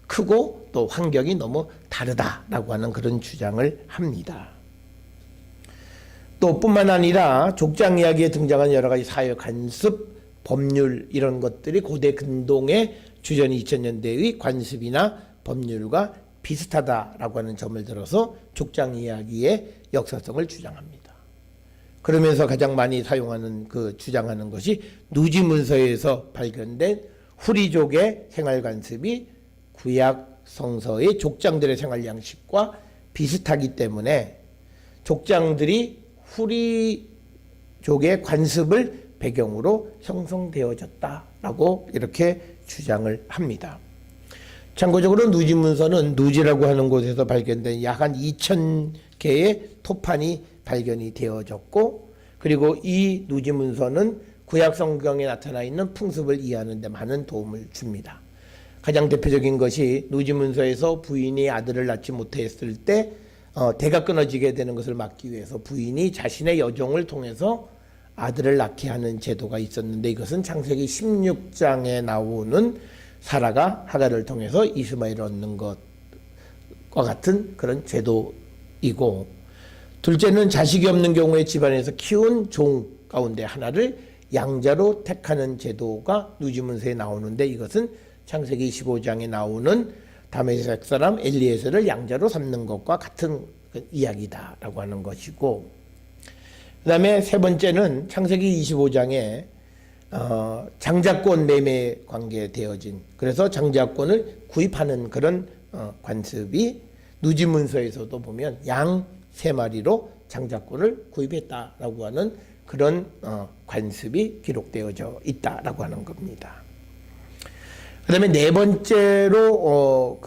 크고 또 환경이 너무 다르다라고 하는 그런 주장을 합니다. 또 뿐만 아니라 족장 이야기에 등장한 여러 가지 사회 관습, 법률 이런 것들이 고대 근동의 주전 2000년대의 관습이나 법률과 비슷하다라고 하는 점을 들어서 족장 이야기의 역사성을 주장합니다. 그러면서 가장 많이 사용하는 주장하는 것이 누지 문서에서 발견된 후리족의 생활 관습이 구약 성서의 족장들의 생활 양식과 비슷하기 때문에 족장들이 후리족의 관습을 배경으로 형성되어졌다라고 이렇게 주장을 합니다. 참고적으로 누지 문서는 누지라고 하는 곳에서 발견된 약 한 2,000개의 토판이 발견이 되어졌고, 그리고 이 누지 문서는 구약 성경에 나타나 있는 풍습을 이해하는 데 많은 도움을 줍니다. 가장 대표적인 것이 누지 문서에서 부인이 아들을 낳지 못했을 때 대가 끊어지게 되는 것을 막기 위해서 부인이 자신의 여종을 통해서 아들을 낳게 하는 제도가 있었는데, 이것은 창세기 16장에 나오는 사라가 하갈을 통해서 이스마엘을 얻는 것과 같은 그런 제도이고, 둘째는 자식이 없는 경우에 집안에서 키운 종 가운데 하나를 양자로 택하는 제도가 누지문서에 나오는데, 이것은 창세기 25장에 나오는 다메섹 사람 엘리에셀을 양자로 삼는 것과 같은 이야기다라고 하는 것이고, 그 다음에 세 번째는 창세기 25장에 장자권 매매 관계되어진, 그래서 장자권을 구입하는 그런 관습이 누지문서에서도 보면 양 3마리로 장자권을 구입했다라고 하는 그런 관습이 기록되어져 있다라고 하는 겁니다. 그 다음에 네 번째로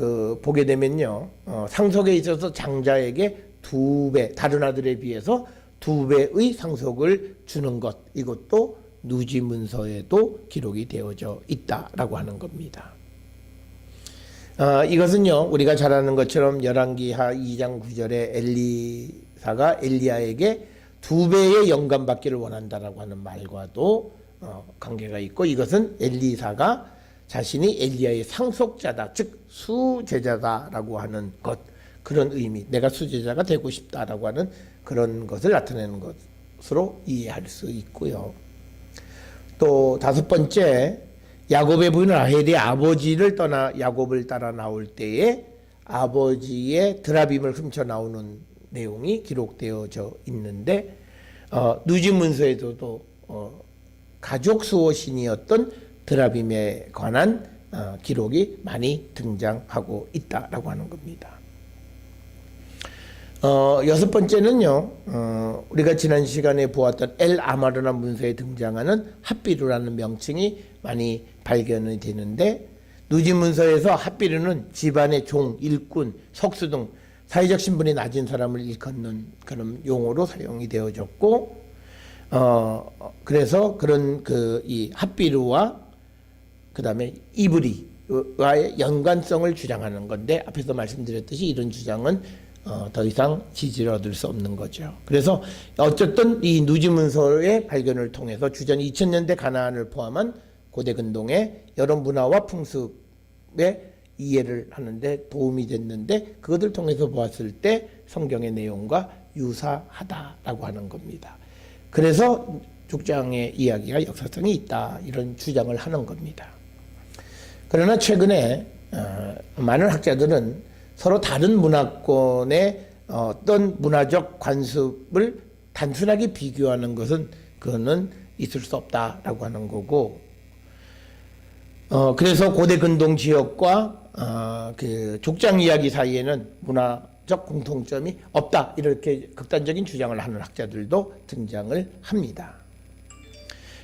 보게 되면요, 상속에 있어서 장자에게 2배, 다른 아들에 비해서 2배의 상속을 주는 것, 이것도 누지문서에도 기록이 되어져 있다라고 하는 겁니다. 이것은요, 우리가 잘 아는 것처럼 열왕기하 2장 9절에 엘리사가 엘리야에게 2배의 영감 받기를 원한다라고 하는 말과도 관계가 있고, 이것은 엘리사가 자신이 엘리야의 상속자다, 즉 수제자다라고 하는 것, 그런 의미, 내가 수제자가 되고 싶다라고 하는 그런 것을 나타내는 것으로 이해할 수 있고요. 또 다섯 번째, 야곱의 부인 라헬이 아버지를 떠나 야곱을 따라 나올 때에 아버지의 드라빔을 훔쳐 나오는 내용이 기록되어져 있는데, 누지문서에서도 가족 수호신이었던 드라빔에 관한 기록이 많이 등장하고 있다라고 하는 겁니다. 여섯 번째는요, 우리가 지난 시간에 보았던 엘 아마르나 문서에 등장하는 핫비루라는 명칭이 많이 발견이 되는데, 누지 문서에서 핫비루는 집안의 종, 일꾼, 석수 등 사회적 신분이 낮은 사람을 일컫는 그런 용어로 사용이 되어졌고, 그래서 그런 이 핫비루와 그 다음에 이브리와의 연관성을 주장하는 건데, 앞에서 말씀드렸듯이 이런 주장은 더 이상 지지를 얻을 수 없는 거죠. 그래서 어쨌든 이 누지문서의 발견을 통해서 주전 2000년대 가나안을 포함한 고대 근동의 여러 문화와 풍습의 이해를 하는데 도움이 됐는데, 그것을 통해서 보았을 때 성경의 내용과 유사하다라고 하는 겁니다. 그래서 족장의 이야기가 역사성이 있다, 이런 주장을 하는 겁니다. 그러나 최근에 많은 학자들은 서로 다른 문화권의 어떤 문화적 관습을 단순하게 비교하는 것은 그거는 있을 수 없다라고 하는 거고, 그래서 고대 근동 지역과 그 족장 이야기 사이에는 문화적 공통점이 없다, 이렇게 극단적인 주장을 하는 학자들도 등장을 합니다.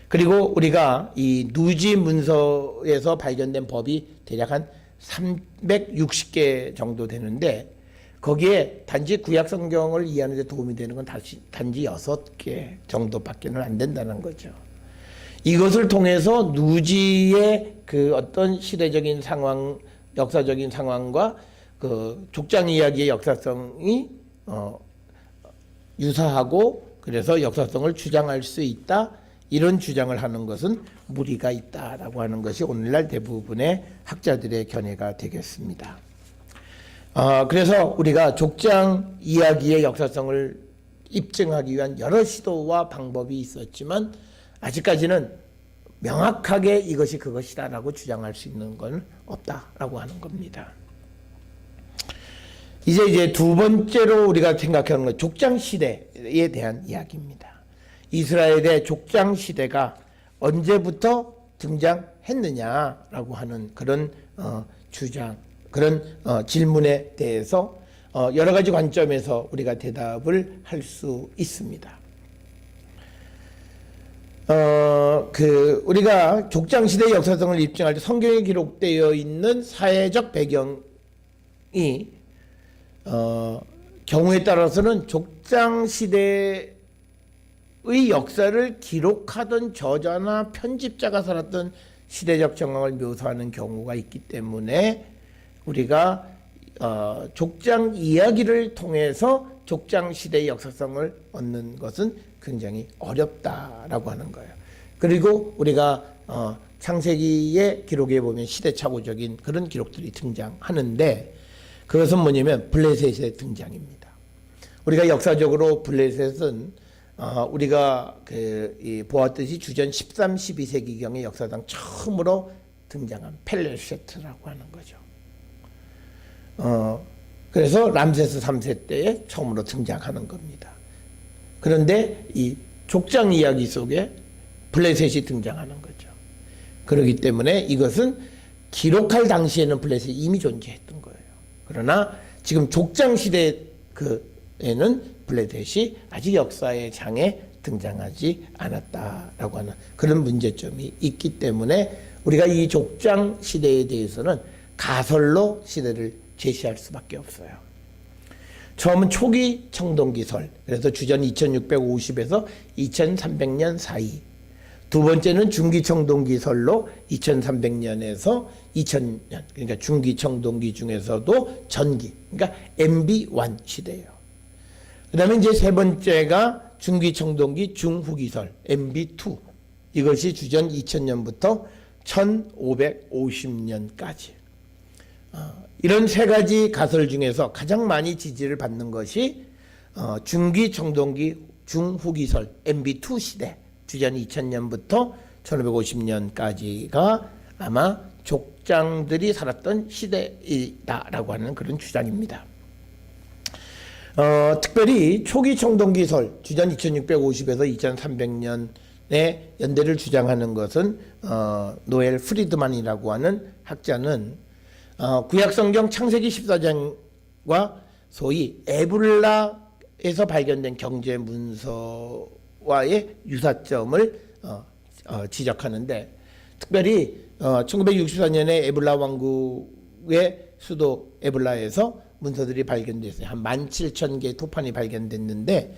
그리고 우리가 이 누지 문서에서 발견된 법이 대략 한 360개 정도 되는데, 거기에 단지 구약 성경을 이해하는 데 도움이 되는 건 단지 6개 정도밖에는 안 된다는 거죠. 이것을 통해서 누지의 그 어떤 시대적인 상황, 역사적인 상황과 그 족장 이야기의 역사성이 유사하고 그래서 역사성을 주장할 수 있다. 이런 주장을 하는 것은 무리가 있다라고 하는 것이 오늘날 대부분의 학자들의 견해가 되겠습니다. 그래서 우리가 족장 이야기의 역사성을 입증하기 위한 여러 시도와 방법이 있었지만 아직까지는 명확하게 이것이 그것이다라고 주장할 수 있는 건 없다라고 하는 겁니다. 이제 두 번째로 우리가 생각하는 건 족장 시대에 대한 이야기입니다. 이스라엘의 족장 시대가 언제부터 등장했느냐라고 하는 그런 주장, 그런 질문에 대해서 여러 가지 관점에서 우리가 대답을 할 수 있습니다. 우리가 족장 시대의 역사성을 입증할 때 성경에 기록되어 있는 사회적 배경이 경우에 따라서는 족장 시대의 역사를 기록하던 저자나 편집자가 살았던 시대적 정황을 묘사하는 경우가 있기 때문에 우리가 족장 이야기를 통해서 족장 시대의 역사성을 얻는 것은 굉장히 어렵다라고 하는 거예요. 그리고 우리가 창세기의 기록에 보면 시대착오적인 그런 기록들이 등장하는데 그것은 뭐냐면 블레셋의 등장입니다. 우리가 역사적으로 블레셋은 우리가 보았듯이 주전 13, 12세기경의 역사상 처음으로 등장한 펠레세트라고 하는 거죠. 그래서 람세스 3세 때에 처음으로 등장하는 겁니다. 그런데 이 족장 이야기 속에 블레셋이 등장하는 거죠. 그렇기 때문에 이것은 기록할 당시에는 블레셋이 이미 존재했던 거예요. 그러나 지금 족장 시대에는 블레셋이 아직 역사의 장에 등장하지 않았다라고 하는 그런 문제점이 있기 때문에 우리가 이 족장 시대에 대해서는 가설로 시대를 제시할 수밖에 없어요. 처음은 초기 청동기설, 그래서 주전 2650에서 2300년 사이. 두 번째는 중기 청동기설로 2300년에서 2000년, 그러니까 중기 청동기 중에서도 전기, 그러니까 MB1 시대예요. 그 다음에 이제 세 번째가 중기 청동기 중후기설, MB2. 이것이 주전 2000년부터 1550년까지. 이런 세 가지 가설 중에서 가장 많이 지지를 받는 것이 중기 청동기 중후기설 MB2 시대 주전 2000년부터 1550년까지가 아마 족장들이 살았던 시대이다라고 하는 그런 주장입니다. 특별히 초기 청동기설 주전 2650에서 2300년의 연대를 주장하는 것은 노엘 프리드만이라고 하는 학자는 구약성경 창세기 14장과 소위 에불라에서 발견된 경제 문서와의 유사점을 지적하는데 특별히 1964년에 에불라 왕국의 수도 에불라에서 문서들이 발견됐어요. 한 17,000개의 토판이 발견됐는데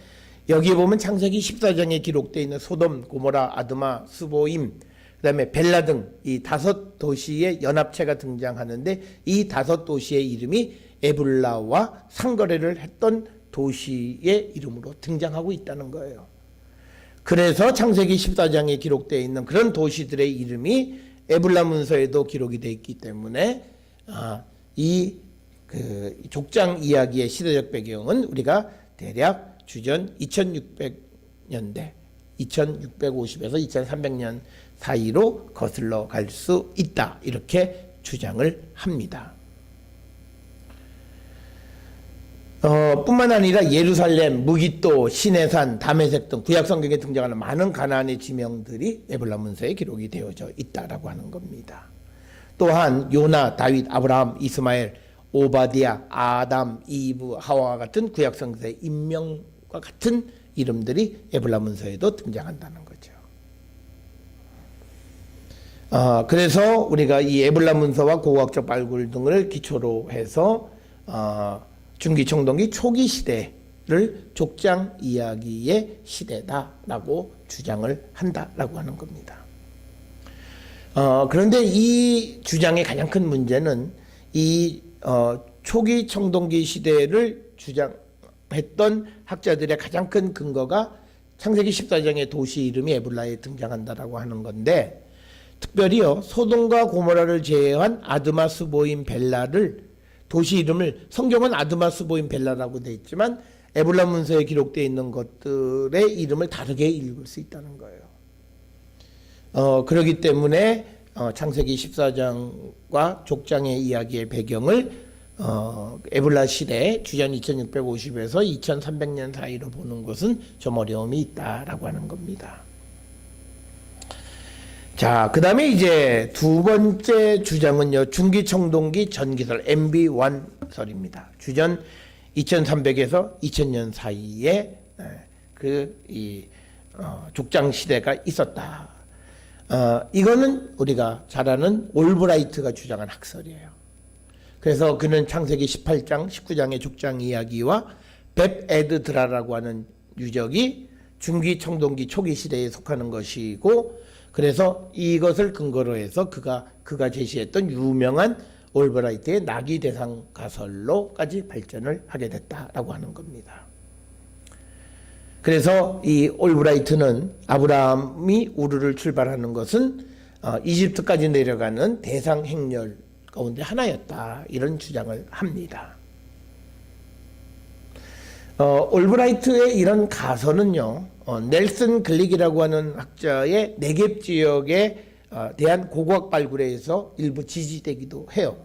여기에 보면 창세기 14장에 기록되어 있는 소돔, 고모라, 아드마, 스보임 그 다음에 벨라 등 이 5도시의 연합체가 등장하는데 이 5도시의 이름이 에불라와 상거래를 했던 도시의 이름으로 등장하고 있다는 거예요. 그래서 창세기 14장에 기록되어 있는 그런 도시들의 이름이 에불라 문서에도 기록이 되어 있기 때문에 이 족장 이야기의 시대적 배경은 우리가 대략 주전 2600년대 2650에서 2300년 사이로 거슬러 갈 수 있다 이렇게 주장을 합니다. 뿐만 아니라 예루살렘, 무깃도, 시내산, 다메섹 등 구약 성경에 등장하는 많은 가나안의 지명들이 에불라 문서에 기록이 되어져 있다라고 하는 겁니다. 또한 요나, 다윗, 아브라함, 이스마엘, 오바디아, 아담, 이브, 하와 같은 구약 성경의 인명과 같은 이름들이 에불라 문서에도 등장한다는 거죠. 그래서 우리가 이 에불라 문서와 고고학적 발굴 등을 기초로 해서 중기 청동기 초기 시대를 족장 이야기의 시대다라고 주장을 한다라고 하는 겁니다. 그런데 이 주장의 가장 큰 문제는 이 초기 청동기 시대를 주장했던 학자들의 가장 큰 근거가 창세기 14장의 도시 이름이 에불라에 등장한다라고 하는 건데, 특별히요 소돔과 고모라를 제외한 아드마스보임 벨라를 도시 이름을 성경은 아드마스보임 벨라라고 되어 있지만 에불라 문서에 기록되어 있는 것들의 이름을 다르게 읽을 수 있다는 거예요. 그렇기 때문에 창세기 14장과 족장의 이야기의 배경을 에불라 시대 주전 2650에서 2300년 사이로 보는 것은 좀 어려움이 있다라고 하는 겁니다. 자, 그 다음에 이제 두 번째 주장은요, 중기청동기 전기설 MB1설입니다. 주전 2300에서 2000년 사이에 족장 시대가 있었다. 이거는 우리가 잘 아는 올브라이트가 주장한 학설이에요. 그래서 그는 창세기 18장, 19장의 족장 이야기와 벳 에드드라라고 하는 유적이 중기청동기 초기 시대에 속하는 것이고, 그래서 이것을 근거로 해서 그가 제시했던 유명한 올브라이트의 나귀 대상 가설로까지 발전을 하게 됐다라고 하는 겁니다. 그래서 이 올브라이트는 아브라함이 우르를 출발하는 것은 이집트까지 내려가는 대상 행렬 가운데 하나였다, 이런 주장을 합니다. 올브라이트의 이런 가설은요, 넬슨 글릭이라고 하는 학자의 네겝 지역에 대한 고고학 발굴에서 일부 지지되기도 해요.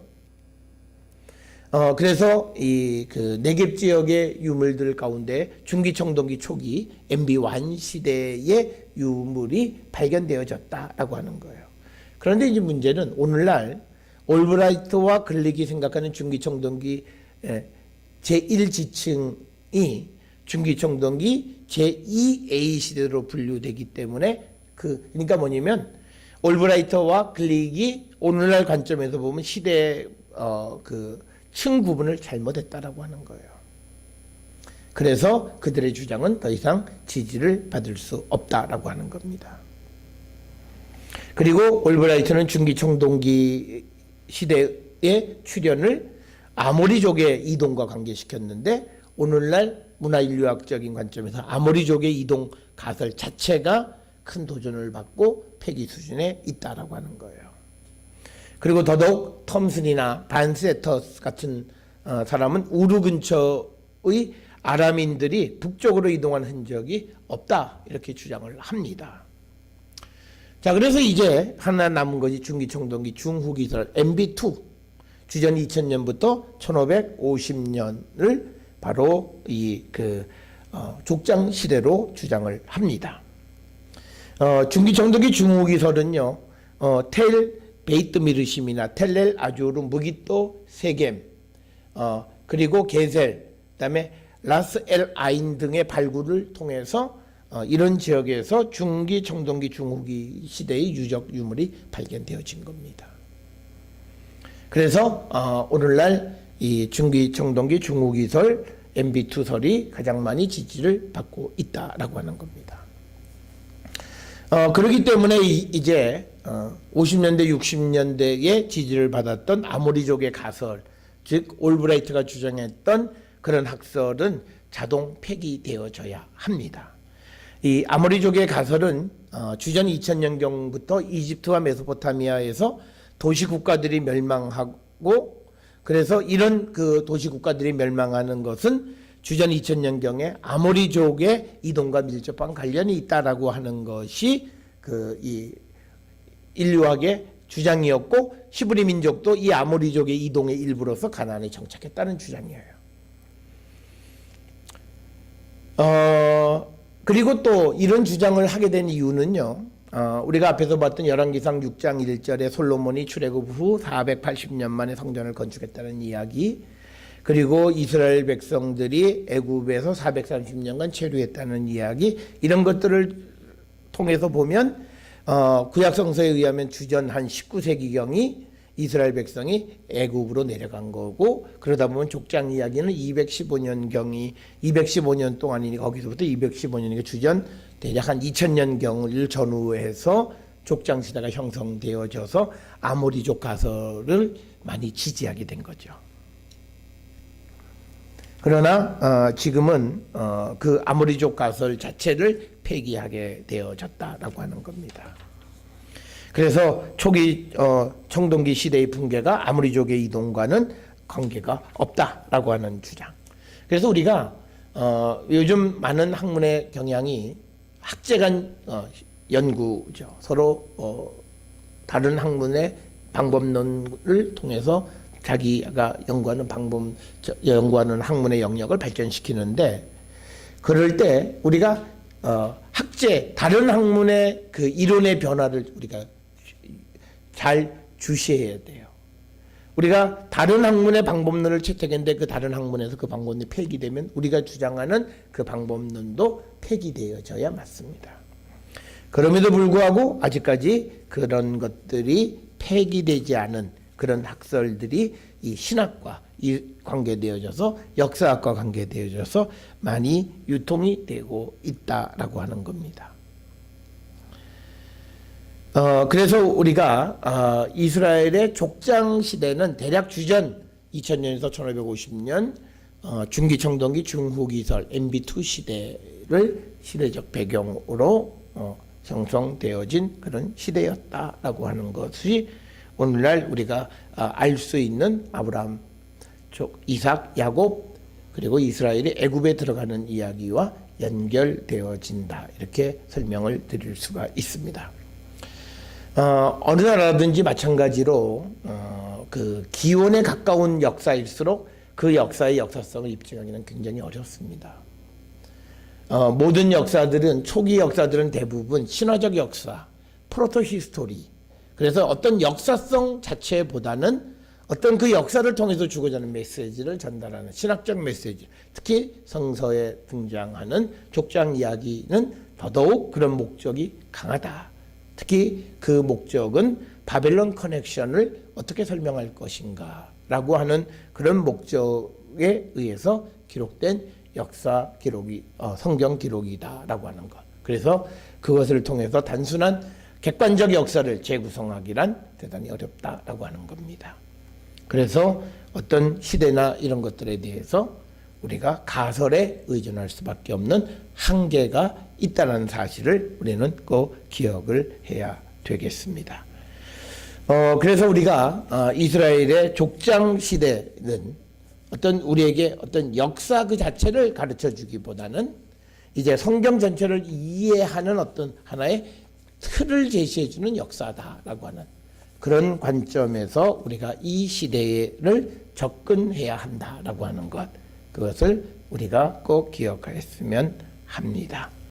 그래서 그 네겝 지역의 유물들 가운데 중기청동기 초기 MB1 시대의 유물이 발견되어졌다라고 하는 거예요. 그런데 이제 문제는 오늘날 올브라이트와 글릭이 생각하는 중기청동기 제1지층이 중기청동기 제2A 시대로 분류되기 때문에 그러니까 뭐냐면 올브라이트와 글릭이 오늘날 관점에서 보면 시대 층 구분을 잘못했다라고 하는 거예요. 그래서 그들의 주장은 더 이상 지지를 받을 수 없다라고 하는 겁니다. 그리고 올브라이트는 중기청동기 시대의 출현을 아모리족의 이동과 관계시켰는데, 오늘날 문화인류학적인 관점에서 아모리족의 이동 가설 자체가 큰 도전을 받고 폐기 수준에 있다라고 하는 거예요. 그리고 더더욱 텀슨이나 반세터스 같은 사람은 우르 근처의 아람인들이 북쪽으로 이동한 흔적이 없다, 이렇게 주장을 합니다. 자, 그래서 이제 하나 남은 것이 중기청동기 중후기설 MB2, 주전 2000년부터 1550년을 바로 족장 시대로 주장을 합니다. 중기청동기 중후기설은요, 텔 베이트 미르심이나 텔렐 아주르 무기또 세겜, 그리고 게셀, 그다음에 라스 엘 아인 등의 발굴을 통해서 이런 지역에서 중기청동기 중후기 시대의 유적 유물이 발견되어진 겁니다. 그래서 오늘날 이 중기청동기 중후기설 MB2설이 가장 많이 지지를 받고 있다라고 하는 겁니다. 그렇기 때문에 이제 50년대 60년대에 지지를 받았던 아모리족의 가설, 즉 올브라이트가 주장했던 그런 학설은 자동 폐기되어져야 합니다. 이 아모리족의 가설은 주전 2000년경부터 이집트와 메소포타미아에서 도시국가들이 멸망하고, 그래서 이런 그 도시국가들이 멸망하는 것은 주전 2000년경에 아모리족의 이동과 밀접한 관련이 있다라고 하는 것이 이 인류학의 주장이었고, 히브리 민족도 이 아모리족의 이동의 일부로서 가나안에 정착했다는 주장이에요. 그리고 또 이런 주장을 하게 된 이유는요, 우리가 앞에서 봤던 열왕기상 6장 1절에 솔로몬이 출애굽 후 480년 만에 성전을 건축했다는 이야기, 그리고 이스라엘 백성들이 애굽에서 430년간 체류했다는 이야기, 이런 것들을 통해서 보면 구약 성서에 의하면 주전 한 19세기경이 이스라엘 백성이 애굽으로 내려간 거고, 그러다 보면 족장 이야기는 215년 동안이니 거기서부터 215년이니까 주전 대략 한 2000년경을 전후해서 족장 시대가 형성되어져서 아모리족 가설을 많이 지지하게 된 거죠. 그러나 지금은 그 아모리족 가설 자체를 폐기하게 되어졌다라고 하는 겁니다. 그래서 초기 청동기 시대의 붕괴가 아모리족의 이동과는 관계가 없다라고 하는 주장. 그래서 우리가 요즘 많은 학문의 경향이 학제간 연구죠. 서로 다른 학문의 방법론을 통해서 자기가 연구하는 학문의 영역을 발전시키는데, 그럴 때 우리가 다른 학문의 그 이론의 변화를 우리가 잘 주시해야 돼요. 우리가 다른 학문의 방법론을 채택했는데 그 다른 학문에서 그 방법론이 폐기되면 우리가 주장하는 그 방법론도 폐기되어져야 맞습니다. 그럼에도 불구하고 아직까지 그런 것들이 폐기되지 않은 그런 학설들이 이 신학과 관계되어져서 역사학과 관계되어져서 많이 유통이 되고 있다라고 하는 겁니다. 그래서 우리가 이스라엘의 족장 시대는 대략 주전 2000년에서 1550년 중기 청동기 중후기설 MB2 시대를 시대적 배경으로 형성되어진 그런 시대였다라고 하는 것이 오늘날 우리가 알 수 있는 아브라함, 이삭, 야곱 그리고 이스라엘이 애굽에 들어가는 이야기와 연결되어진다, 이렇게 설명을 드릴 수가 있습니다. 어느 나라든지 마찬가지로 그 기원에 가까운 역사일수록 그 역사의 역사성을 입증하기는 굉장히 어렵습니다. 모든 역사들은, 초기 역사들은 대부분 신화적 역사, 프로토 히스토리, 그래서 어떤 역사성 자체보다는 어떤 그 역사를 통해서 주고자 하는 메시지를 전달하는 신학적 메시지, 특히 성서에 등장하는 족장 이야기는 더더욱 그런 목적이 강하다. 특히 그 목적은 바벨론 커넥션을 어떻게 설명할 것인가 라고 하는 그런 목적에 의해서 기록된 역사 기록이 성경 기록이다라고 하는 것. 그래서 그것을 통해서 단순한 객관적 역사를 재구성하기란 대단히 어렵다라고 하는 겁니다. 그래서 어떤 시대나 이런 것들에 대해서 우리가 가설에 의존할 수밖에 없는 한계가 있다는 사실을 우리는 꼭 기억을 해야 되겠습니다. 그래서 우리가 이스라엘의 족장 시대는 우리에게 어떤 역사 그 자체를 가르쳐 주기보다는 이제 성경 전체를 이해하는 어떤 하나의 틀을 제시해 주는 역사다라고 하는 그런 관점에서 우리가 이 시대를 접근해야 한다라고 하는 것, 그것을 우리가 꼭 기억했으면 합니다.